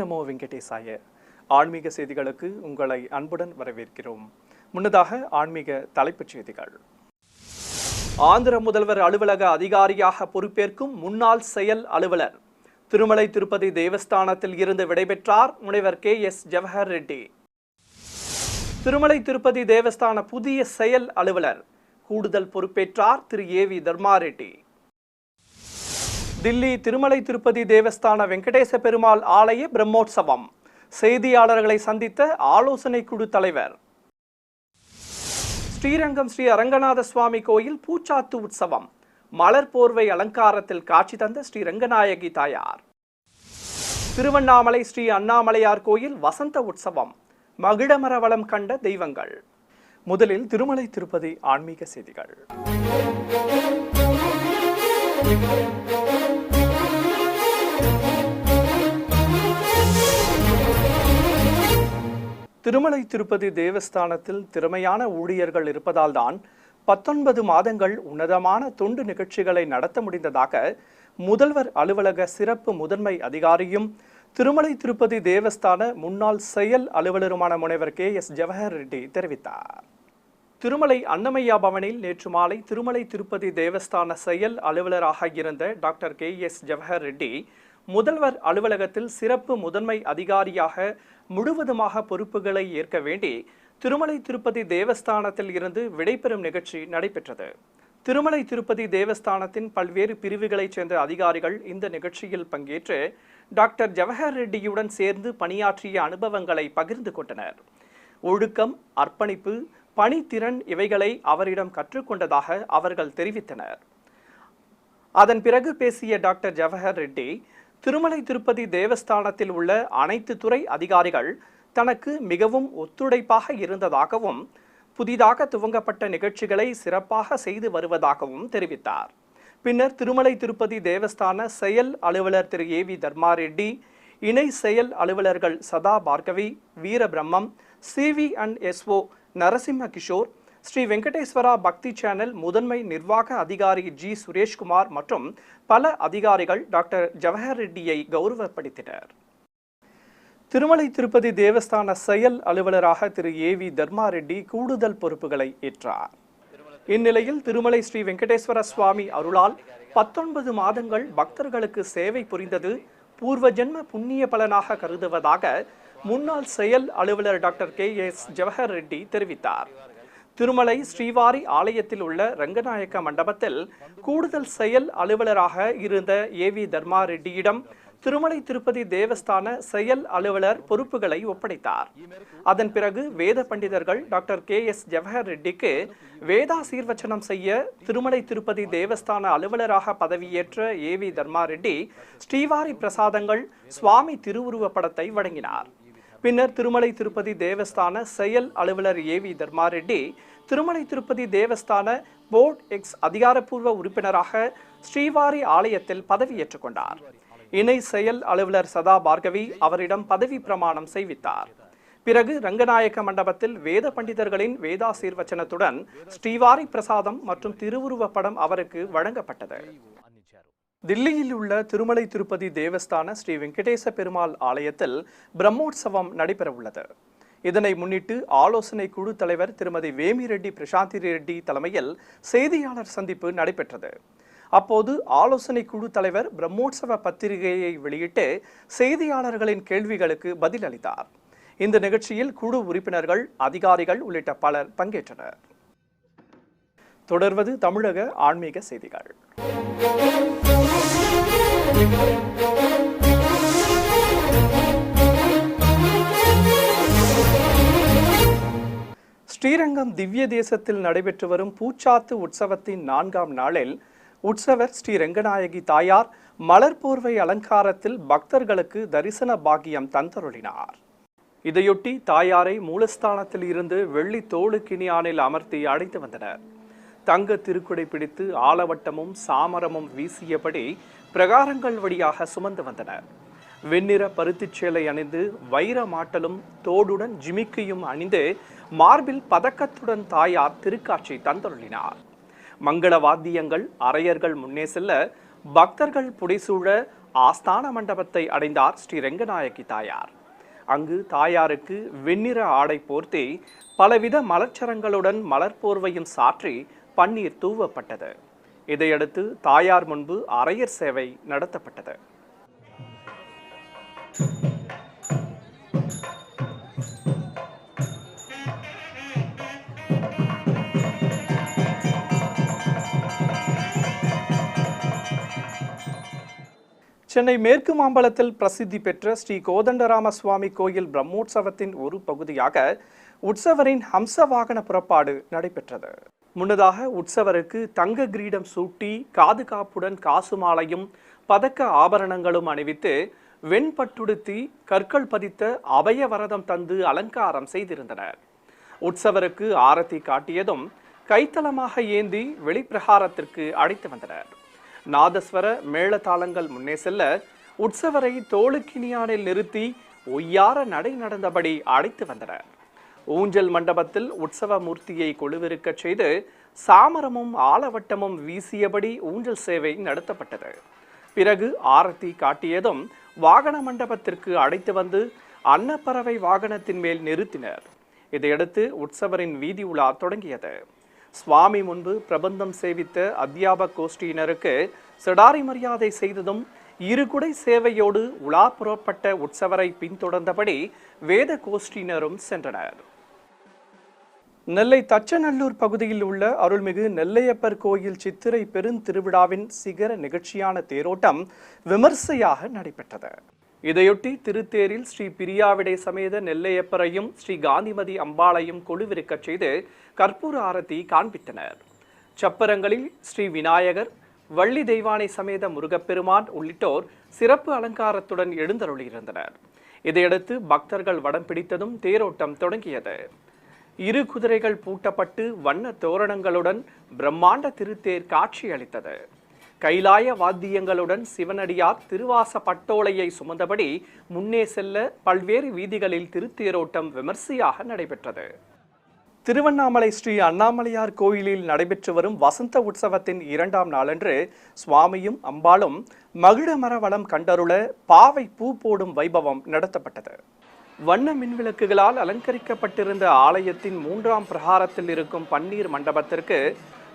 நமோ வெங்கடேசாய. ஆன்மீக செய்திகளுக்கு உங்களை அன்புடன் வரவேற்கிறோம். முன்னதாக ஆன்மீக தலைப்புச் செய்திகள். ஆந்திர முதல்வர் அலுவலக அதிகாரியாக பொறுப்பேற்கும் முன்னாள் செயல் அலுவலர். திருமலை திருப்பதி தேவஸ்தானத்தில் இருந்து விடைபெற்றார் முனைவர் KS ஜவஹர் ரெட்டி. திருமலை திருப்பதி தேவஸ்தான புதிய செயல் அலுவலர். கூடுதல் பொறுப்பேற்றார் திரு AV தர்மா ரெட்டி. தில்லி திருமலை திருப்பதி தேவஸ்தான வெங்கடேச பெருமாள் ஆலய பிரம்மோற்சவம். செய்தியாளர்களை சந்தித்த ஆலோசனை குழு தலைவர். ஸ்ரீரங்கம் ஸ்ரீ அரங்கநாத சுவாமி கோயில் பூச்சாத்து உற்சவம். மலர் போர்வை அலங்காரத்தில் காட்சி தந்த ஸ்ரீ ரங்கநாயகி தாயார். திருவண்ணாமலை ஸ்ரீ அண்ணாமலையார் கோயில் வசந்த உற்சவம். மகிழமரவளம் கண்ட தெய்வங்கள். முதலில் திருமலை திருப்பதி ஆன்மீக செய்திகள். திருமலை திருப்பதி தேவஸ்தானத்தில் திறமையான ஊழியர்கள் இருப்பதால் தான் 19 மாதங்கள் உன்னதமான தொண்டு நிகழ்ச்சிகளை நடத்த முடிந்ததாக முதல்வர் அலுவலக சிறப்பு முதன்மை அதிகாரியும் திருமலை திருப்பதி தேவஸ்தான முன்னாள் செயல் அலுவலருமான முனைவர் KS ஜவஹர் ரெட்டி தெரிவித்தார். திருமலை அன்னமையா பவனில் நேற்று மாலை திருமலை திருப்பதி தேவஸ்தான செயல் அலுவலராக இருந்த டாக்டர் KS ஜவஹர் ரெட்டி முதல்வர் அலுவலகத்தில் சிறப்பு முதன்மை அதிகாரியாக முழுவதுமாக பொறுப்புகளை ஏற்க வேண்டி திருமலை திருப்பதி தேவஸ்தானத்தில் இருந்து விடைபெறும் நிகழ்ச்சி நடைபெற்றது. திருமலை திருப்பதி தேவஸ்தானத்தின் பல்வேறு பிரிவுகளைச் சேர்ந்த அதிகாரிகள் இந்த நிகழ்ச்சியில் பங்கேற்று டாக்டர் ஜவஹர் ரெட்டியுடன் சேர்ந்து பணியாற்றிய அனுபவங்களை பகிர்ந்து கொண்டனர். ஒழுக்கம், அர்ப்பணிப்பு, பணித்திறன் இவைகளை அவரிடம் கற்றுக்கொண்டதாக அவர்கள் தெரிவித்தனர். அதன் பிறகு பேசிய டாக்டர் ஜவஹர் ரெட்டி, திருமலை திருப்பதி தேவஸ்தானத்தில் உள்ள அனைத்து துறை அதிகாரிகள் தனக்கு மிகவும் ஒத்துழைப்பாக இருந்ததாகவும் புதிதாக துவங்கப்பட்ட நிகழ்ச்சிகளை சிறப்பாக செய்து வருவதாகவும் தெரிவித்தார். பின்னர் திருமலை திருப்பதி தேவஸ்தான செயல் அலுவலர் திரு AV தர்மா ரெட்டி, இணை செயல் அலுவலர்கள் சதா பார்கவி, வீரபிரம்மம், CV&SO நரசிம்ம கிஷோர், ஸ்ரீ வெங்கடேஸ்வரா பக்தி சேனல் முதன்மை நிர்வாக அதிகாரி G சுரேஷ்குமார் மற்றும் பல அதிகாரிகள் டாக்டர் ஜவஹர் ரெட்டியை கௌரவப்படுத்தினர். திருமலை திருப்பதி தேவஸ்தான செயல் அலுவலராக திரு AV தர்மா ரெட்டி கூடுதல் பொறுப்புகளை ஏற்றார். இந்நிலையில் திருமலை ஸ்ரீ வெங்கடேஸ்வர சுவாமி அருளால் 19 மாதங்கள் பக்தர்களுக்கு சேவை புரிந்தது பூர்வ ஜென்ம புண்ணிய பலனாக கருதுவதாக முன்னாள் செயல் அலுவலர் டாக்டர் KS ஜவஹர் ரெட்டி தெரிவித்தார். திருமலை ஸ்ரீவாரி ஆலயத்தில் உள்ள ரங்கநாயக்க மண்டபத்தில் கூடுதல் செயல் அலுவலராக இருந்த AV தர்மா ரெட்டியிடம் திருமலை திருப்பதி தேவஸ்தான செயல் அலுவலர் பொறுப்புகளை ஒப்படைத்தார். அதன் பிறகு வேத பண்டிதர்கள் டாக்டர் KS ஜவஹர் ரெட்டிக்கு வேதாசீர்வச்சனம் செய்ய திருமலை திருப்பதி தேவஸ்தான அலுவலராக பதவியேற்ற AV தர்மா ரெட்டி ஸ்ரீவாரி பிரசாதங்கள், சுவாமி திருவுருவ படத்தை வழங்கினார். பின்னர் திருமலை திருப்பதி தேவஸ்தான செயல் அலுவலர் AV தர்மா ரெட்டி திருமலை திருப்பதி தேவஸ்தான போர்ட் எக்ஸ் அதிகாரப்பூர்வ உறுப்பினராக ஸ்ரீவாரி ஆலயத்தில் பதவியேற்றுக் கொண்டார். இணை செயல் அலுவலர் சதா பார்கவி அவரிடம் பதவி பிரமாணம் செய்வித்தார். பிறகு ரங்கநாயக்க மண்டபத்தில் வேத பண்டிதர்களின் வேதாசீர்வச்சனத்துடன் ஸ்ரீவாரி பிரசாதம் மற்றும் திருவுருவ படம் அவருக்கு வழங்கப்பட்டது. தில்லியில் உள்ள திருமலை திருப்பதி தேவஸ்தான ஸ்ரீ வெங்கடேச பெருமாள் ஆலயத்தில் பிரம்மோற்சவம் நடைபெறவுள்ளது. இதனை முன்னிட்டு ஆலோசனை குழு தலைவர் திருமதி வேமி ரெட்டி பிரசாந்தி ரெட்டி தலைமையில் செய்தியாளர் சந்திப்பு நடைபெற்றது. அப்போது ஆலோசனை குழு தலைவர் பிரம்மோற்சவ பத்திரிகையை வெளியிட்டு செய்தியாளர்களின் கேள்விகளுக்கு பதில் அளித்தார். இந்த நிகழ்ச்சியில் குழு உறுப்பினர்கள், அதிகாரிகள் உள்ளிட்ட பலர் பங்கேற்றனர். தொடர்வது தமிழக ஆன்மீக செய்திகள். ஸ்ரீரங்கம் திவ்ய தேசத்தில் நடைபெற்று வரும் பூச்சாத்து உற்சவத்தின் 4ஆம் நாளில் உற்சவர் ஸ்ரீ ரங்கநாயகி தாயார் மலர் போர்வை அலங்காரத்தில் பக்தர்களுக்கு தரிசன பாக்கியம் தந்தருளினார். இதையொட்டி தாயாரை மூலஸ்தானத்தில் இருந்து வெள்ளி தோளுக்கிணியானில் அமர்த்தி அழைத்து வந்தனர். தங்க திருக்குடை பிடித்து ஆலவட்டமும் சாமரமும் வீசியபடி பிரகாரங்கள் வழியாக சுமந்து வந்தனர். வெண்ணிற பருத்திச் சேலை அணிந்து வைர மாட்டலும் தோடுடன் ஜிமிக்கையும் அணிந்து மார்பில் பதக்கத்துடன் தாயார் திருக்காட்சி தந்தருளினார். மங்கள வாத்தியங்கள் அரையர்கள் முன்னே செல்ல பக்தர்கள் புடைசூழ ஆஸ்தான மண்டபத்தை அடைந்தார் ஸ்ரீ ரெங்கநாயகி தாயார். அங்கு தாயாருக்கு வெண்ணிற ஆடை போர்த்தி பலவித மலர்ச்சரங்களுடன் மலர் போர்வையும் சாற்றி பன்னீர் தூவப்பட்டது. இதையடுத்து தாயார் முன்பு அரையர் சேவை நடத்தப்பட்டது. சென்னை மேற்கு மாம்பலத்தில் பிரசித்தி பெற்ற ஸ்ரீ கோதண்டராம சுவாமி கோயில் பிரம்மோற்சவத்தின் ஒரு பகுதியாக உற்சவரின் ஹம்ச வாகன புறப்பாடு நடைபெற்றது. முன்னதாக உற்சவருக்கு தங்க கிரீடம் சூட்டி காது காப்புடன் காசு மாலையும் பதக்க ஆபரணங்களும் அணிவித்து வெண்பட்டுடுத்தி கற்கள் பதித்த அபய வரதம் தந்து அலங்காரம் செய்திருந்தனர். உற்சவருக்கு ஆரத்தி காட்டியதும் கைத்தளமாக ஏந்தி வெளிப்பிரகாரத்திற்கு அழைத்து வந்தனர். நாதஸ்வர மேளதாளங்கள் முன்னே செல்ல உற்சவரை தோளுக்கினியானில் நிறுத்தி ஒய்யார நடை நடந்தபடி அழைத்து வந்தனர். ஊஞ்சல் மண்டபத்தில் உற்சவ மூர்த்தியை கொலுவிருக்க செய்து சாமரமும் ஆலவட்டமும் வீசியபடி ஊஞ்சல் சேவை நடத்தப்பட்டது. பிறகு ஆரத்தி காட்டியதும் வாகன மண்டபத்திற்கு அழைத்து வந்து அன்னப்பறவை வாகனத்தின் மேல் நிறுத்தினர். இதையடுத்து உற்சவரின் வீதி உலா தொடங்கியது. சுவாமி முன்பு பிரபந்தம் சேவித்த அத்தியாபக கோஷ்டியினருக்கு சிடாரி மரியாதை செய்ததும் இருகுடை சேவையோடு உலா புறப்பட்ட உற்சவரை பின்தொடர்ந்தபடி வேத கோஷ்டியினரும் சென்றனர். நெல்லை தச்சநல்லூர் பகுதியில் உள்ள அருள்மிகு நெல்லையப்பர் கோயில் சித்திரை பெருந்திருவிழாவின் சிகர நிகழ்ச்சியான தேரோட்டம் விமர்சையாக நடைபெற்றது. இதையொட்டி திருத்தேரில் ஸ்ரீ பிரியாவிடை சமேத நெல்லையப்பரையும் ஸ்ரீ காந்திமதி அம்பாளையும் கொலுவிருக்க செய்து கற்பூர ஆரத்தி காண்பித்தனர். சப்பரங்களில் ஸ்ரீ விநாயகர், வள்ளி தெய்வானை சமேத முருகப்பெருமான் உள்ளிட்டோர் சிறப்பு அலங்காரத்துடன் எழுந்தருளியிருந்தனர். இதையடுத்து பக்தர்கள் வடம் பிடித்ததும் தேரோட்டம் தொடங்கியது. இரு குதிரைகள் பூட்டப்பட்டு வண்ண தோரணங்களுடன் பிரம்மாண்ட திருத்தேர் காட்சியளித்தது. கைலாய வாத்தியங்களுடன் சிவனடியார் திருவாச பட்டோலையை சுமந்தபடி முன்னே செல்ல பல்வேறு வீதிகளில் திருத்தேரோட்டம் விமர்சையாக நடைபெற்றது. திருவண்ணாமலை ஸ்ரீ அண்ணாமலையார் கோயிலில் நடைபெற்று வரும் வசந்த உற்சவத்தின் 2ஆம் நாளன்று சுவாமியும் அம்பாளும் மகிழ மரவளம் கண்டருள பாவை பூ போடும் வைபவம் நடத்தப்பட்டது. வண்ண மின்விளக்குகளால் அலங்கரிக்கப்பட்டிருந்த ஆலயத்தின் 3ஆம் பிரகாரத்தில் இருக்கும் பன்னீர் மண்டபத்திற்கு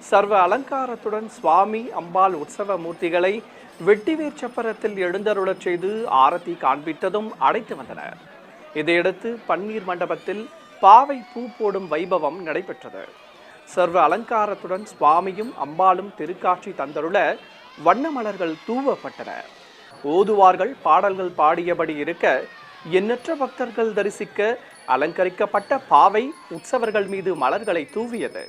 சர்வ அலங்காரத்துடன் சுவாமி அம்பாள் உற்சவ மூர்த்திகளை வெட்டிவேர் சப்பரத்தில் எழுந்தருளச் செய்து ஆரத்தி காண்பித்ததும் அழைத்து வந்தனர். இதையடுத்து பன்னீர் மண்டபத்தில் பாவை பூ போடும் வைபவம் நடைபெற்றது. சர்வ அலங்காரத்துடன் சுவாமியும் அம்பாளும் திருக்காட்சி தந்தருள வண்ண மலர்கள் தூவப்பட்டன. ஓதுவார்கள் பாடல்கள் பாடியபடி இருக்க எண்ணற்ற பக்தர்கள் தரிசிக்க அலங்கரிக்கப்பட்ட பாவை உற்சவர்கள் மீது மலர்களை தூவியது.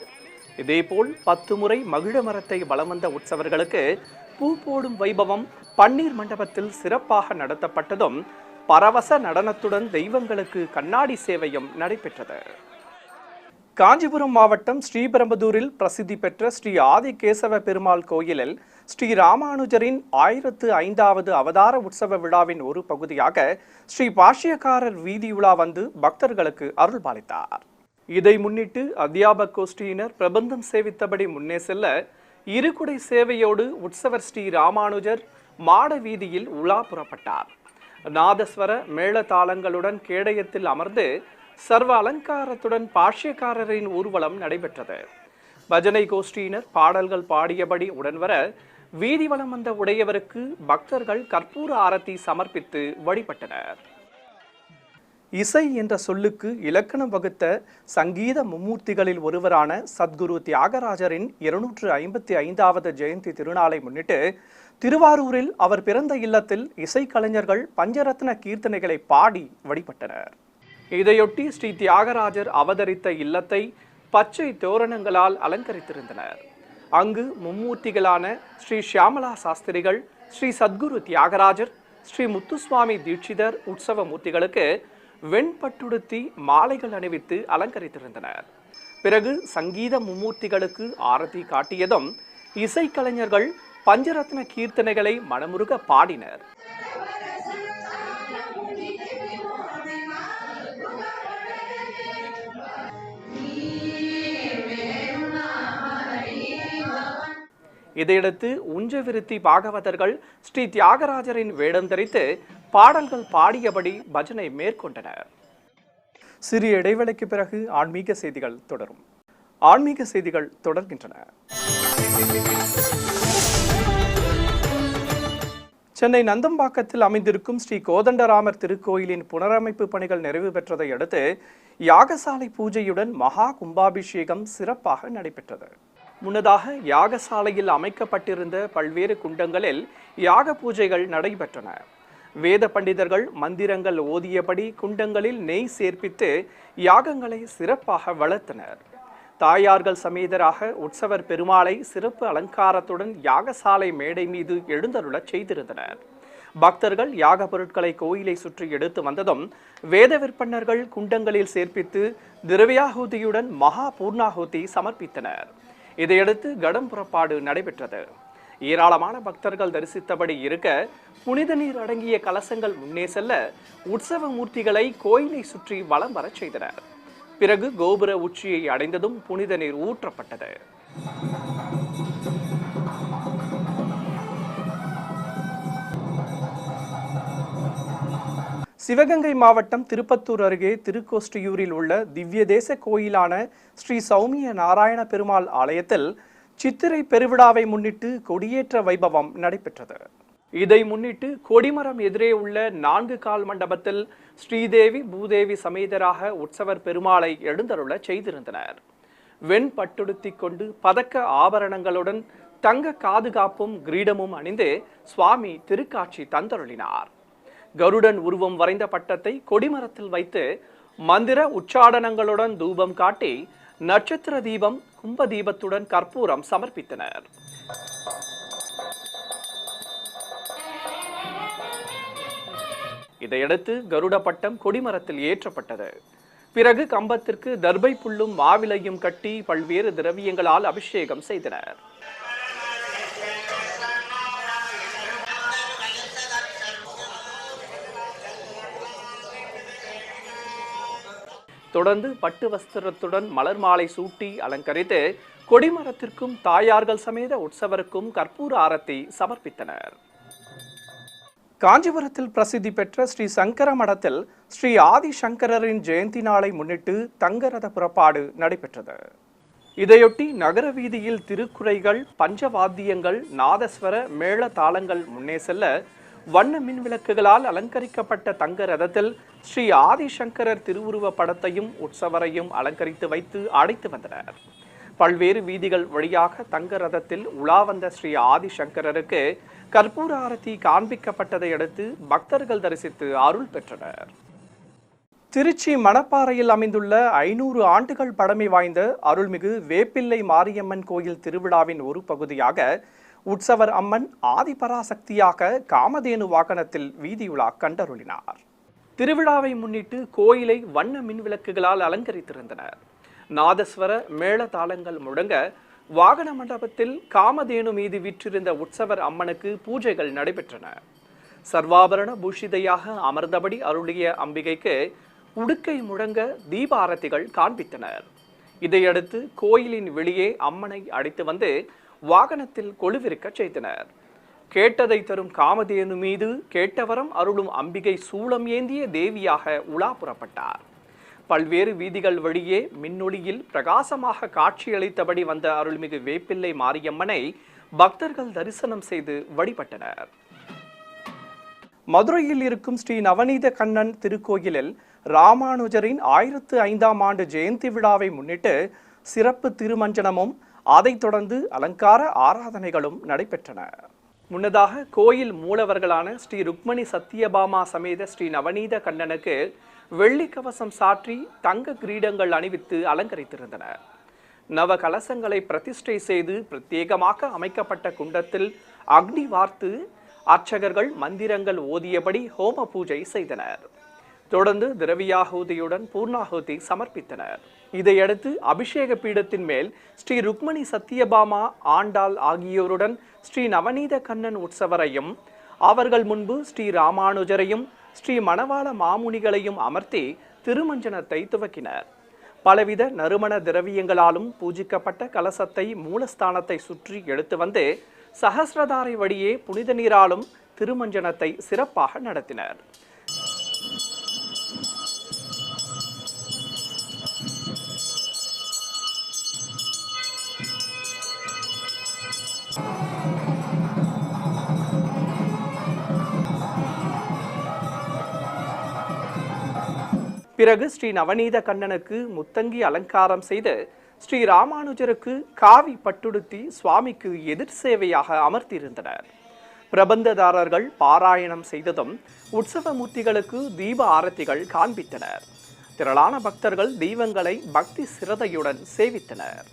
இதேபோல் 10 முறை மகிழ மரத்தை வலம் வந்த உற்சவர்களுக்கு பூ போடும் வைபவம் பன்னீர் மண்டபத்தில் சிறப்பாக நடத்தப்பட்டதும் பரவச நடனத்துடன் தெய்வங்களுக்கு கண்ணாடி சேவையும் நடைபெற்றது. காஞ்சிபுரம் மாவட்டம் ஸ்ரீபெரும்புதூரில் பிரசித்தி பெற்ற ஸ்ரீ ஆதிகேசவ பெருமாள் கோயிலில் ஸ்ரீ ராமானுஜரின் 1005வது அவதார உற்சவ விழாவின் ஒரு பகுதியாக ஸ்ரீ பாஷ்யக்காரர் வீதி உலா வந்து பக்தர்களுக்கு அருள்பாலித்தார். இதை முன்னிட்டு அத்தியாபக கோஷ்டியினர் பிரபந்தம் சேவித்தபடி முன்னே செல்ல இருகுடை சேவையோடு உற்சவர் ஸ்ரீ ராமானுஜர் மாட வீதியில் உலா புறப்பட்டார். நாதஸ்வர மேளதாளங்களுடன் கேடயத்தில் அமர்ந்து சர்வ அலங்காரத்துடன் பாஷ்யக்காரரின் ஊர்வலம் நடைபெற்றது. பஜனை கோஷ்டியினர் பாடல்கள் பாடியபடி உடன்வர வீதி வலம் வந்த உடையவருக்கு பக்தர்கள் கற்பூர ஆரத்தி சமர்ப்பித்து வழிபட்டனர். இசை என்ற சொல்லுக்கு இலக்கணம் வகுத்த சங்கீத மும்மூர்த்திகளில் ஒருவரான சத்குரு தியாகராஜரின் 255வது ஜெயந்தி திருநாளை முன்னிட்டு திருவாரூரில் அவர் பிறந்த இல்லத்தில் இசைக்கலைஞர்கள் பஞ்சரத்ன கீர்த்தனைகளை பாடி வழிபட்டனர். இதையொட்டி ஸ்ரீ தியாகராஜர் அவதரித்த இல்லத்தை பச்சை தோரணங்களால் அலங்கரித்திருந்தனர். அங்கு மும்மூர்த்திகளான ஸ்ரீ ஷியாமலா சாஸ்திரிகள், ஸ்ரீ சத்குரு தியாகராஜர், ஸ்ரீ முத்துசுவாமி தீட்சிதர் உற்சவ மூர்த்திகளுக்கு வெண்பட்டுடுத்தி மாலைகள் அணிவித்து அலங்கரித்திருந்தனர். பிறகு சங்கீத மும்மூர்த்திகளுக்கு ஆரத்தி காட்டியதும் இசைக்கலைஞர்கள் பஞ்சரத்ன கீர்த்தனைகளை மனமுருக பாடினர். இதையடுத்து உஞ்சவிருத்தி பாகவதர்கள் ஸ்ரீ தியாகராஜரின் வேடம் தரித்து பாடல்கள் பாடியபடி பஜனை மேற்கொண்டனர். சிறிய இடைவேளைக்கு பிறகு ஆன்மீக செய்திகள் தொடரும். ஆன்மீக செய்திகள் தொடர்கின்றன. சென்னை நந்தம்பாக்கத்தில் அமைந்திருக்கும் ஸ்ரீ கோதண்டராமர் திருக்கோயிலின் புனரமைப்பு பணிகள் நிறைவு பெற்றதை அடுத்து யாகசாலை பூஜையுடன் மகா கும்பாபிஷேகம் சிறப்பாக நடைபெற்றது. முன்னதாக யாகசாலையில் அமைக்கப்பட்டிருந்த பல்வேறு குண்டங்களில் யாக பூஜைகள் நடைபெற்றன. வேத பண்டிதர்கள் மந்திரங்கள் ஓதியபடி குண்டங்களில் நெய் சேர்ப்பித்து யாகங்களை சிறப்பாக வளர்த்தனர். தாயார்கள் சமேதராக உற்சவர் பெருமாளை சிறப்பு அலங்காரத்துடன் யாகசாலை மேடை மீது எழுந்தருளச் செய்திருந்தனர். பக்தர்கள் யாக பொருட்களை கோயிலை சுற்றி எடுத்து வந்ததும் வேத விற்பன்னர்கள் குண்டங்களில் சேர்ப்பித்து திரவியாகுதியுடன் மகா பூர்ணாகுதி சமர்ப்பித்தனர். இதையடுத்து கடம் புறப்பாடு நடைபெற்றது. ஏராளமான பக்தர்கள் தரிசித்தபடி இருக்க புனித நீர் அடங்கிய கலசங்கள் முன்னே செல்ல உற்சவ மூர்த்திகளை கோயிலை சுற்றி வலம் வரச் செய்தனர். பிறகு கோபுர உச்சியை அடைந்ததும் புனித நீர் ஊற்றப்பட்டது. சிவகங்கை மாவட்டம் திருப்பத்தூர் அருகே திருக்கோஷ்டியூரில் உள்ள திவ்ய தேச கோயிலான ஸ்ரீ சௌமிய நாராயண பெருமாள் ஆலயத்தில் சித்திரை பெருவிழாவை முன்னிட்டு கொடியேற்ற வைபவம் நடைபெற்றது. இதை முன்னிட்டு கொடிமரம் எதிரே உள்ள 4 கால் மண்டபத்தில் ஸ்ரீதேவி பூதேவி சமேதராக உற்சவர் பெருமாளை எழுந்தருள செய்திருந்தனர். வெண் பட்டுடுத்தி கொண்டு பதக்க ஆபரணங்களுடன் தங்க காதுகாப்பும் கிரீடமும் அணிந்து சுவாமி திருக்காட்சி தந்தருளினார். கருடன் உருவம் வரைந்த பட்டத்தை கொடிமரத்தில் வைத்து மந்திர உச்சாடனங்களுடன் தூபம் காட்டி நட்சத்திர தீபம் கும்ப தீபத்துடன் கற்பூரம் சமர்ப்பித்தனர். இதையடுத்து கருட பட்டம் கொடிமரத்தில் ஏற்றப்பட்டது. பிறகு கம்பத்திற்கு தர்பை புல்லும் மாவிலையும் கட்டி பல்வேறு திரவியங்களால் அபிஷேகம் செய்தனர். தொடர்ந்து பட்டு வஸ்திரத்துடன் மலர் மாலை சூட்டி அலங்கரித்து கொடிமரத்திற்கும் தாயார்கள் சமேத உற்சவருக்கும் கற்பூர ஆரத்தி சமர்ப்பித்தனர். காஞ்சிபுரத்தில் பிரசித்தி பெற்ற ஸ்ரீ சங்கர மடத்தில் ஸ்ரீ ஆதி சங்கரரின் ஜெயந்தி நாளை முன்னிட்டு தங்கரத புறப்பாடு நடைபெற்றது. இதையொட்டி நகர வீதியில் திருக்குறைகள், பஞ்சவாத்தியங்கள், நாதஸ்வர மேள தாளங்கள் முன்னே செல்ல வண்ண மின் விளக்குகளால் அலங்கரிக்கப்பட்ட தங்க ரதத்தில் ஸ்ரீ ஆதிசங்கரர் திருவுருவ படத்தையும் உற்சவரையும் அலங்கரித்து வைத்து அழைத்து வந்தனர். பல்வேறு வீதிகள் வழியாக தங்க ரதத்தில் உலா வந்த ஸ்ரீ ஆதிசங்கரருக்கு கற்பூர ஆரத்தி காண்பிக்கப்பட்டதை அடுத்து பக்தர்கள் தரிசித்து அருள் பெற்றனர். திருச்சி மணப்பாறையில் அமைந்துள்ள 500 ஆண்டுகள் பழமை வாய்ந்த அருள்மிகு வேப்பிள்ளை மாரியம்மன் கோயில் திருவிழாவின் ஒரு பகுதியாக உற்சவர் அம்மன் ஆதிபராசக்தியாக காமதேனு வாகனத்தில் வீதியுலா கண்டருளினார். திருவிழாவை முன்னிட்டு கோயிலை வண்ண மின் விளக்குகளால் அலங்கரித்திருந்தனர். நாதஸ்வர மேள தாளங்கள் முழங்க வாகன மண்டபத்தில் காமதேனு மீது வீற்றிருந்த உற்சவர் அம்மனுக்கு பூஜைகள் நடைபெற்றன. சர்வாபரண பூஷிதையாக அமர்ந்தபடி அருளிய அம்பிகைக்கு உடுக்கை முழங்க தீபாரத்திகள் காண்பித்தனர். இதையடுத்து கோயிலின் வெளியே அம்மனை அழைத்து வந்து வாகனத்தில் கொலுவிருக்க செய்தனர். கேட்டதை தரும் காமதேனு மீது கேட்டவரம் அருளும் அம்பிகை சூளம் ஏந்திய தேவியாக உலா புறப்பட்டார். பல்வேறு வீதிகள் வழியே மின்னொளியில் பிரகாசமாக காட்சியளித்தபடி வந்த அருள்மிகு வேப்பிள்ளை மாரியம்மனை பக்தர்கள் தரிசனம் செய்து வழிபட்டனர். மதுரையில் இருக்கும் ஸ்ரீ நவநீத கண்ணன் திருக்கோயிலில் ராமானுஜரின் 1005ஆம் ஆண்டு ஜெயந்தி விழாவை முன்னிட்டு சிறப்பு திருமஞ்சனமும் அதைத் தொடர்ந்து அலங்கார ஆராதனைகளும் நடைபெற்றன. முன்னதாக கோயில் மூலவர்களான ஸ்ரீ ருக்மணி சத்யபாமா சமேத ஸ்ரீ நவநீத கண்ணனுக்கு வெள்ளி கவசம் சாற்றி தங்க கிரீடங்கள் அணிவித்து அலங்கரித்திருந்தனர். நவ கலசங்களை பிரதிஷ்டை செய்து பிரத்யேகமாக அமைக்கப்பட்ட குண்டத்தில் அக்னி வார்த்து அர்ச்சகர்கள் மந்திரங்கள் ஓதியபடி ஹோம பூஜை செய்தனர். தொடர்ந்து திரவியாகுதியுடன் பூர்ணாகுதி சமர்ப்பித்தனர். இதையடுத்து அபிஷேக பீடத்தின் மேல் ஸ்ரீ ருக்மணி சத்யபாமா ஆண்டாள் ஆகியோருடன் ஸ்ரீ நவநீத கண்ணன் உற்சவரையும் அவர்கள் முன்பு ஸ்ரீ ராமானுஜரையும் ஸ்ரீ மணவாள மாமுனிகளையும் அமர்த்தி திருமஞ்சனத்தை துவக்கினர். பலவித நறுமண திரவியங்களாலும் பூஜிக்கப்பட்ட கலசத்தை மூலஸ்தானத்தை சுற்றி எடுத்து வந்து சஹஸ்ரதாரை வழியே புனித நீராலும் திருமஞ்சனத்தை சிறப்பாக நடத்தினர். பிறகு ஸ்ரீ நவநீத கண்ணனுக்கு முத்தங்கி அலங்காரம் செய்து ஸ்ரீ ராமானுஜருக்கு காவி பட்டுடுத்தி சுவாமிக்கு எதிர் சேவையாக அமர்த்தியிருந்தனர். பிரபந்ததாரர்கள் பாராயணம் செய்ததும் உற்சவ மூர்த்திகளுக்கு தீப ஆரத்திகள் காண்பித்தனர். திரளான பக்தர்கள் தெய்வங்களை பக்தி சிரதையுடன் சேவித்தனர்.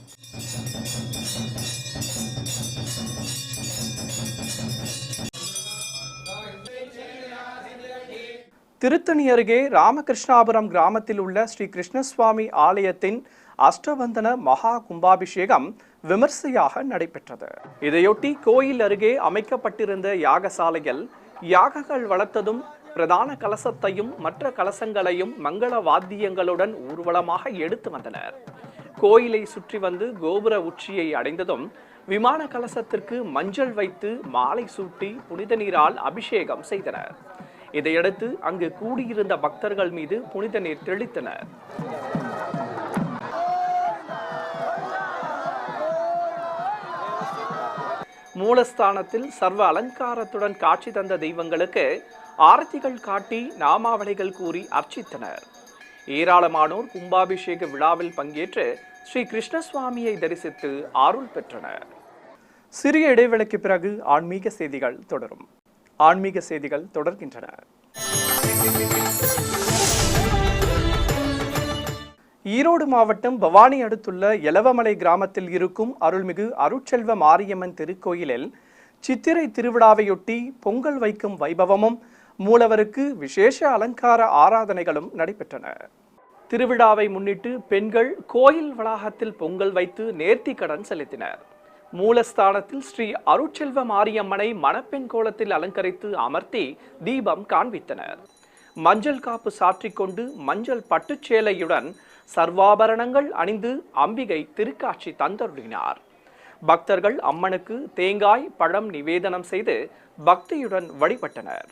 திருத்தணி அருகே ராமகிருஷ்ணாபுரம் கிராமத்தில் உள்ள ஸ்ரீ கிருஷ்ணசுவாமி ஆலயத்தின் அஷ்டபந்தன மகா கும்பாபிஷேகம் விமர்சையாக நடைபெற்றது. இதையொட்டி கோயில் அருகே அமைக்கப்பட்டிருந்த யாகசாலையில் யாகங்கள் வளர்த்ததும் பிரதான கலசத்தையும் மற்ற கலசங்களையும் மங்கள வாத்தியங்களுடன் ஊர்வலமாக எடுத்து வந்தனர். கோயிலை சுற்றி வந்து கோபுர உச்சியை அடைந்ததும் விமான கலசத்திற்கு மஞ்சள் வைத்து மாலை சூட்டி புனித நீரால் அபிஷேகம் செய்தனர். இதையடுத்து அங்கு கூடியிருந்த பக்தர்கள் மீது புனித நீர் தெளித்தனர். மூலஸ்தானத்தில் சர்வ அலங்காரத்துடன் காட்சி தந்த தெய்வங்களுக்கு ஆரத்திகள் காட்டி நாமாவளிகள் கூறி அர்ச்சித்தனர். ஏராளமானோர் கும்பாபிஷேக விழாவில் பங்கேற்று ஸ்ரீ கிருஷ்ணசுவாமியை தரிசித்து அருள் பெற்றனர். சிறிய இடைவேளைக்கு பிறகு ஆன்மீக செய்திகள் தொடரும். ஆன்மீக செய்திகள் தொடர்கின்றன. ஈரோடு மாவட்டம் பவானி அடுத்துள்ள எலவமலை கிராமத்தில் இருக்கும் அருள்மிகு அருட்செல்வ மாரியம்மன் திருக்கோயிலில் சித்திரை திருவிழாவையொட்டி பொங்கல் வைக்கும் வைபவமும் மூலவருக்கு விசேஷ அலங்கார ஆராதனைகளும் நடைபெற்றன. திருவிழாவை முன்னிட்டு பெண்கள் கோயில் வளாகத்தில் பொங்கல் வைத்து நேர்த்தி கடன் செலுத்தினர். மூலஸ்தானத்தில் ஸ்ரீ அருட்செல்வ மாரியம்மனை மணப்பெண் கோலத்தில் அலங்கரித்து அமர்த்தி தீபம் காண்பித்தனர். மஞ்சள் காப்பு சாற்றிக்கொண்டு மஞ்சள் பட்டுச்சேலையுடன் சர்வாபரணங்கள் அணிந்து அம்பிகை திருக்காட்சி தந்தருளினார். பக்தர்கள் அம்மனுக்கு தேங்காய் பழம் நிவேதனம் செய்து பக்தியுடன் வழிபட்டனர்.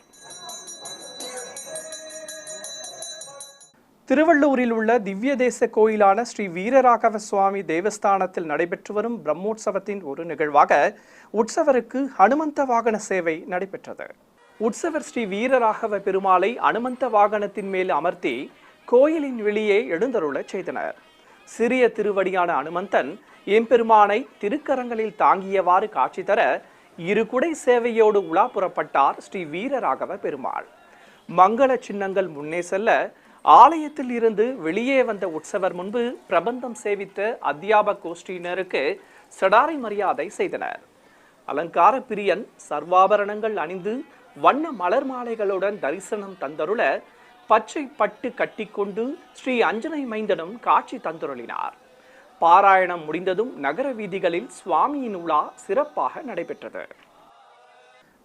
திருவள்ளூரில் உள்ள திவ்ய தேச கோயிலான ஸ்ரீ வீரராகவ சுவாமி தேவஸ்தானத்தில் நடைபெற்று வரும் பிரம்மோற்சவத்தின் ஒரு நிகழ்வாக உற்சவருக்கு ஹனுமந்த வாகன சேவை நடைபெற்றது. உற்சவர் ஸ்ரீ வீரராகவ பெருமாளை அனுமந்த வாகனத்தின் மேல் அமர்த்தி கோயிலின் வெளியே எழுந்தருளச் செய்தனர். சிறிய திருவடியான அனுமந்தன் எம்பெருமானை திருக்கரங்களில் தாங்கியவாறு காட்சி தர இரு குடை சேவையோடு உலா புறப்பட்டார் ஸ்ரீ வீரராகவ பெருமாள். மங்கள சின்னங்கள் முன்னே செல்ல ஆலயத்தில் இருந்து வெளியே வந்த உற்சவர் முன்பு பிரபந்தம் சேவித்த அத்தியாபக கோஷ்டியினருக்கு சடாரி மரியாதை செய்தனர். அலங்கார பிரியன் சர்வாபரணங்கள் அணிந்து வண்ண மலர் மாலைகளுடன் தரிசனம் தந்தருள பச்சை பட்டு கட்டிக்கொண்டு ஸ்ரீ அஞ்சனை மைந்தனும் காட்சி தந்தருளினார். பாராயணம் முடிந்ததும் நகர வீதிகளில் சுவாமியின் உலா சிறப்பாக நடைபெற்றது.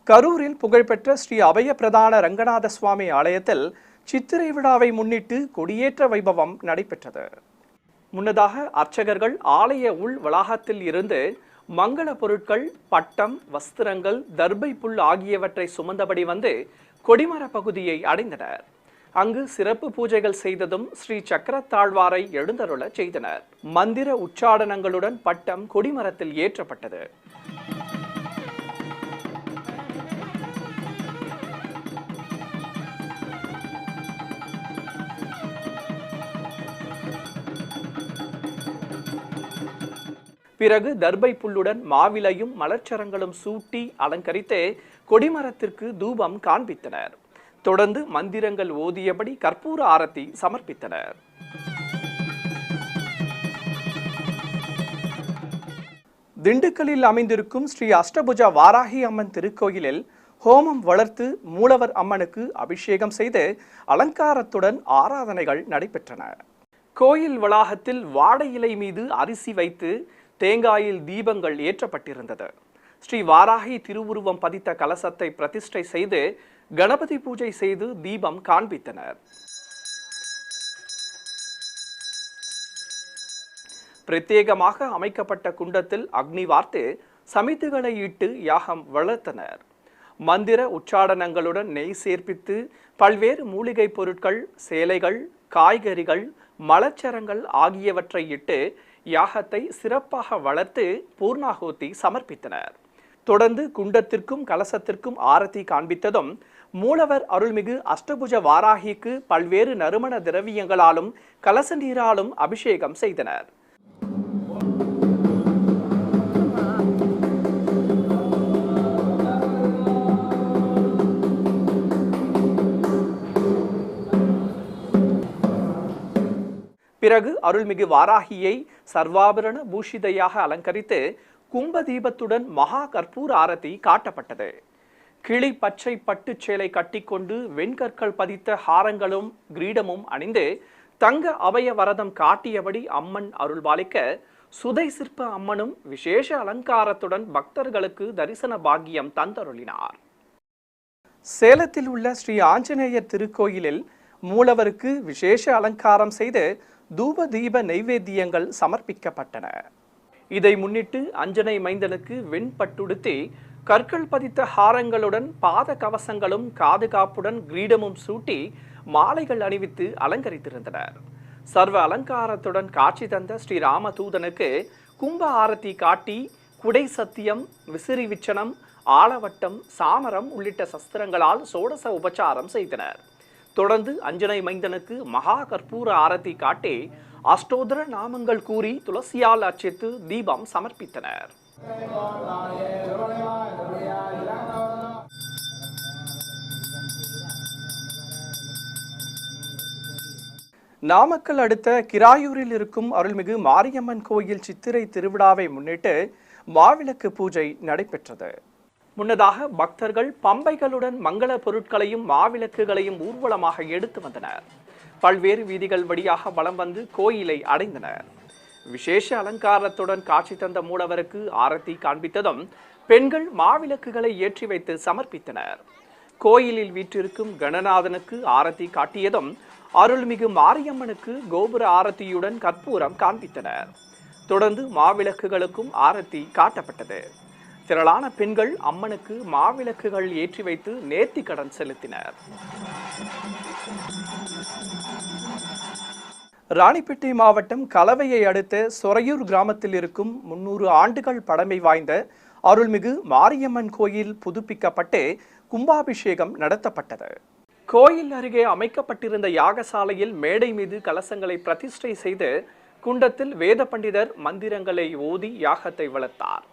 கரூரில் புகழ்பெற்ற ஸ்ரீ அபய பிரதான ரங்கநாத சுவாமி ஆலயத்தில் சித்திரை விழாவை முன்னிட்டு கொடியேற்ற வைபவம் நடைபெற்றது. முன்னதாக அர்ச்சகர்கள் ஆலய உள் வளாகத்தில் இருந்து மங்கள பொருட்கள், பட்டம், வஸ்திரங்கள், தர்பை புல் ஆகியவற்றை சுமந்தபடி வந்து கொடிமர பகுதியை அடைந்தனர். அங்கு சிறப்பு பூஜைகள் செய்ததும் ஸ்ரீ சக்கரத்தாழ்வாரை எழுந்தருள செய்தனர். மந்திர உச்சாடனங்களுடன் பட்டம் கொடிமரத்தில் ஏற்றப்பட்டது. பிறகு தர்பை புல்லுடன் மாவிலையும் மலர்ச்சரங்களும் சூட்டி அலங்கரித்து கொடிமரத்திற்கு தூபம் காண்பித்தனர். தொடர்ந்து மந்திரங்கள் ஓதியபடி கற்பூர ஆரத்தி சமர்ப்பித்தனர். திண்டுக்கல்லில் அமைந்திருக்கும் ஸ்ரீ அஷ்டபுஜா வாராகி அம்மன் திருக்கோயிலில் ஹோமம் வளர்த்து மூலவர் அம்மனுக்கு அபிஷேகம் செய்து அலங்காரத்துடன் ஆராதனைகள் நடைபெற்றன. கோயில் வளாகத்தில் வாழை இலை மீது அரிசி வைத்து தேங்காயில் தீபங்கள் ஏற்றப்பட்டிருந்தது. ஸ்ரீ வாராகி திருவுருவம் பதித்த கலசத்தை பிரதிஷ்டை செய்து கணபதி பூஜை செய்து தீபம் காண்பித்தனர். பிரத்யேகமாக அமைக்கப்பட்ட குண்டத்தில் அக்னி வார்த்து சமித்துகளை இட்டு யாகம் வளர்த்தனர். மந்திர உச்சாடனங்களுடன் நெய் சேர்ப்பித்து பல்வேறு மூலிகை பொருட்கள், சேலைகள், காய்கறிகள், மலச்சரங்கள் ஆகியவற்றை இட்டு யாகத்தை சிறப்பாக வளர்த்து பூர்ணாகூதி சமர்ப்பித்தனர். தொடர்ந்து குண்டத்திற்கும் கலசத்திற்கும் ஆரத்தி காண்பித்ததும் மூலவர் அருள்மிகு அஷ்டபுஜ வாராகிக்கு பல்வேறு நறுமண திரவியங்களாலும் கலச நீராலும் அபிஷேகம் செய்தனர். பிறகு அருள்மிகு வாராகியை சர்வாபரண பூஷிதையாக அலங்கரித்து கும்ப தீபத்துடன் மகா கற்பூர ஆரத்தி காட்டப்பட்டது. கிளி பச்சை பட்டுச் சேலை கட்டிக்கொண்டு வெண்கற்கள் பதித்த ஹாரங்களும் கிரீடமும் அணிந்து தங்க அபய வரதம் காட்டியபடி அம்மன் அருள்பாலிக்க சுதை சிற்ப அம்மனும் விசேஷ அலங்காரத்துடன் பக்தர்களுக்கு தரிசன பாக்கியம் தந்தருளினார். சேலத்தில் உள்ள ஸ்ரீ ஆஞ்சநேயர் திருக்கோயிலில் மூலவருக்கு விசேஷ அலங்காரம் செய்து தூப தீப நைவேத்தியங்கள் சமர்ப்பிக்கப்பட்டன. இதை முன்னிட்டு அஞ்சனை மைந்தனுக்கு வெண்பட்டுடுத்தி கற்கள் பதித்த ஹாரங்களுடன் பாத கவசங்களும் காதுகாப்புடன் கிரீடமும் சூட்டி மாலைகள் அணிவித்து அலங்கரித்திருந்தனர். சர்வ அலங்காரத்துடன் காட்சி தந்த ஸ்ரீராமதூதனுக்கு கும்ப ஆரத்தி காட்டி குடை சத்தியம், விசிறி விச்சனம், ஆலவட்டம், சாமரம் உள்ளிட்ட சஸ்திரங்களால் சோடச உபச்சாரம் செய்தனர். தொடர்ந்து அஞ்சனை மைந்தனுக்கு மகா கற்பூர ஆரத்தி காட்டி அஷ்டோதர நாமங்கள் கூறி துளசியால் அர்ச்சித்து தீபம் சமர்ப்பித்தனர். நாமக்கல் அடுத்த கிராயூரில் இருக்கும் அருள்மிகு மாரியம்மன் கோயில் சித்திரை திருவிழாவை முன்னிட்டு மாவிளக்கு பூஜை நடைபெற்றது. முன்னதாக பக்தர்கள் பம்பைகளுடன் மங்கள பொருட்களையும் மாவிளக்குகளையும் ஊர்வலமாக எடுத்து வந்தனர். பல்வேறு வீதிகள் வழியாக வலம் வந்து கோயிலை அடைந்தனர். விசேஷ அலங்காரத்துடன் காட்சி தந்த மூலவருக்கு ஆரத்தி காண்பித்ததும் பெண்கள் மாவிளக்குகளை ஏற்றி வைத்து சமர்ப்பித்தனர். கோயிலில் வீற்றிருக்கும் கணநாதனுக்கு ஆரத்தி காட்டியதும் அருள்மிகு மாரியம்மனுக்கு கோபுர ஆரத்தியுடன் கற்பூரம் காண்பித்தனர். தொடர்ந்து மாவிளக்குகளுக்கும் ஆரத்தி காட்டப்பட்டது. திரளான பெண்கள் அம்மனுக்கு மாவிளக்குகள் ஏற்றி வைத்து நேர்த்தி கடன் செலுத்தினர். ராணிப்பேட்டை மாவட்டம் கலவையை அடுத்த சொரையூர் கிராமத்தில் இருக்கும் 300 ஆண்டுகள் பழமை வாய்ந்த அருள்மிகு மாரியம்மன் கோயில் புதுப்பிக்கப்பட்டு கும்பாபிஷேகம் நடத்தப்பட்டது. கோயில் அருகே அமைக்கப்பட்டிருந்த யாகசாலையில் மேடை மீது கலசங்களை பிரதிஷ்டை செய்து குண்டத்தில் வேத பண்டிதர் மந்திரங்களை ஓதி யாகத்தை வளர்த்தார்.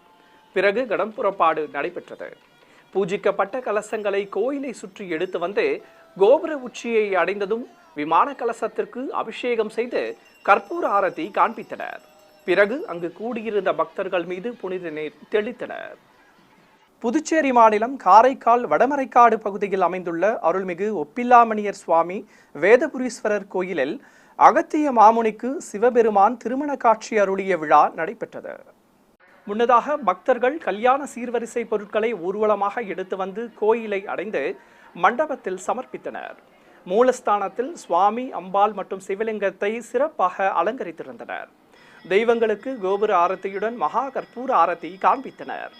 பிறகு கடம்புறப்பாடு நடைபெற்றது. பூஜிக்கப்பட்ட கலசங்களை கோயிலை சுற்றி எடுத்து வந்து கோபுர உச்சியை அடைந்ததும் விமான கலசத்திற்கு அபிஷேகம் செய்து கற்பூர ஆரத்தி காண்பித்தனர். பிறகு அங்கு கூடியிருந்த பக்தர்கள் மீது புனித நீர் தெளித்தனர். புதுச்சேரி மாநிலம் காரைக்கால் வடமரைக்காடு பகுதியில் அமைந்துள்ள அருள்மிகு ஒப்பில்லாமணியர் சுவாமி வேதபுரீஸ்வரர் கோயிலில் அகத்திய மாமுனிக்கு சிவபெருமான் திருமண காட்சி அருளிய விழா நடைபெற்றது. முன்னதாக பக்தர்கள் கல்யாண சீர்வரிசை பொருட்களை ஊர்வலமாக எடுத்து வந்து கோயிலை அடைந்து மண்டபத்தில் சமர்ப்பித்தனர். மூலஸ்தானத்தில் சுவாமி, அம்பாள் மற்றும் சிவலிங்கத்தை சிறப்பாக அலங்கரித்திருந்தனர். தெய்வங்களுக்கு கோபுர ஆரத்தியுடன் மகா கற்பூர ஆரத்தி காண்பித்தனர்.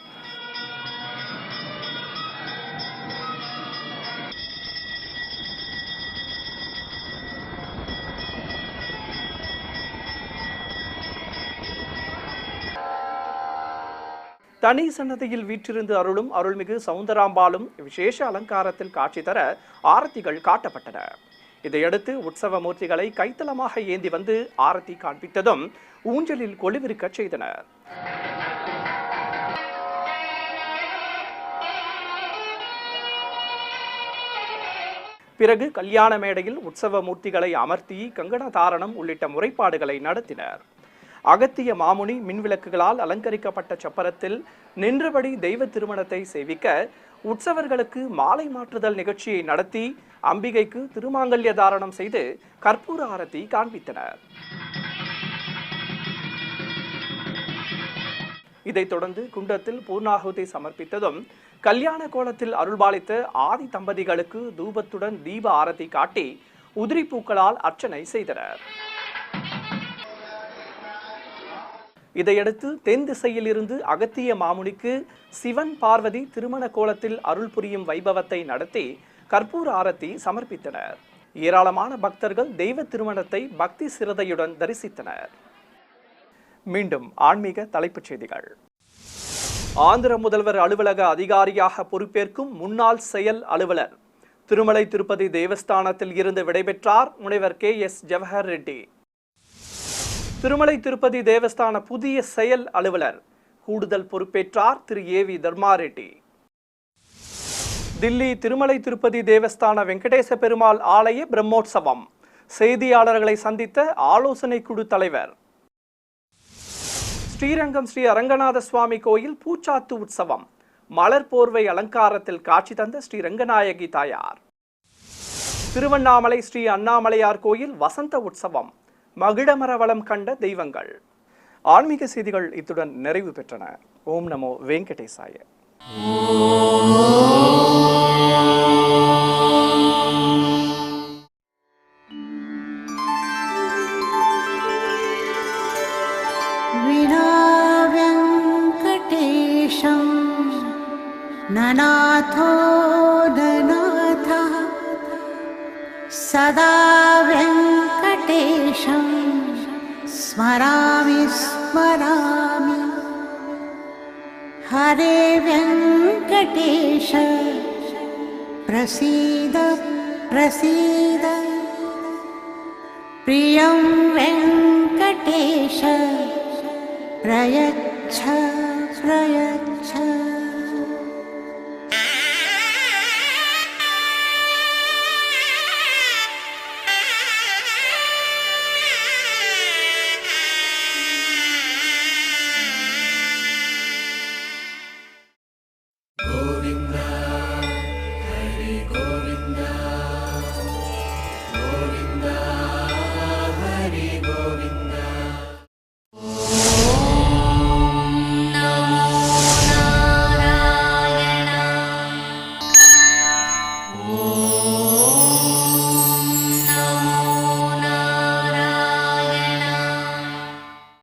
தனி சன்னதியில் வீற்றிருந்து அருளும் அருள்மிகு சவுந்தராம்பாளும் விசேஷ அலங்காரத்தில் காட்சி தர ஆரத்திகள் காட்டப்பட்டன. இதையடுத்து உற்சவ மூர்த்திகளை கைத்தலமாக ஏந்தி வந்து ஆரத்தி காண்பித்ததும் ஊஞ்சலில் கொலுவிருக்க செய்தனர். பிறகு கல்யாண மேடையில் உற்சவ மூர்த்திகளை அமர்த்தி கங்கண தாரணம் உள்ளிட்ட முறைப்பாடுகளை நடத்தினர். அகத்திய மாமுனி மின்விளக்குகளால் அலங்கரிக்கப்பட்ட சப்பரத்தில் நின்றபடி தெய்வ திருமணத்தை சேவிக்க உற்சவர்களுக்கு மாலை மாற்றுதல் நிகழ்ச்சியை நடத்தி அம்பிகைக்கு திருமாங்கல்ய தாரணம் செய்து கற்பூர ஆரத்தி காண்பித்தனர். இதைத் தொடர்ந்து குண்டத்தில் பூர்ணாகுதி சமர்ப்பித்ததும் கல்யாண கோலத்தில் அருள்பாலித்த ஆதி தம்பதிகளுக்கு தூபத்துடன் தீப ஆரத்தி காட்டி உதிரி பூக்களால் அர்ச்சனை செய்தனர். இதையடுத்து தென் திசையில் இருந்து அகத்திய மாமுனிக்கு சிவன் பார்வதி திருமண கோலத்தில் அருள் புரியும் வைபவத்தை நடத்தி கற்பூர ஆரத்தி சமர்ப்பித்தனர். ஏராளமான பக்தர்கள் தெய்வ திருமணத்தை பக்தி சிரதையுடன் தரிசித்தனர். மீண்டும் ஆன்மீக தலைப்புச் செய்திகள். ஆந்திர முதல்வர் அலுவலக அதிகாரியாக பொறுப்பேற்கும் முன்னாள் செயல் அலுவலர் திருமலை திருப்பதி தேவஸ்தானத்தில் இருந்து விடைபெற்றார் முனைவர் KS ஜவஹர் ரெட்டி. திருமலை திருப்பதி தேவஸ்தான புதிய செயல் அலுவலர் கூடுதல் பொறுப்பேற்றார் திரு AV தர்மாரெட்டி. தில்லி திருமலை திருப்பதி தேவஸ்தான வெங்கடேச பெருமாள் ஆலய பிரம்மோற்சவம் செய்தியாளர்களை சந்தித்த ஆலோசனை குழு தலைவர். ஸ்ரீரங்கம் ஸ்ரீ அரங்கநாத சுவாமி கோயில் பூச்சாத்து உற்சவம் மலர் போர்வை அலங்காரத்தில் காட்சி தந்த ஸ்ரீ ரங்கநாயகி தாயார். திருவண்ணாமலை ஸ்ரீ அண்ணாமலையார் கோயில் வசந்த உற்சவம் மகிழமர வளம் கண்ட தெய்வங்கள். ஆன்மீக செய்திகள் இத்துடன் நிறைவு பெற்றன. ஓம் நமோ வெங்கடேசாய. ननाथो ननाथः सदा वेङ्कटेशं स्मरामि स्मरामि. हरे वेङ्कटेश प्रसीद प्रसीद. प्रियं वेङ्कटेश प्रयच्छ प्रयच्छ.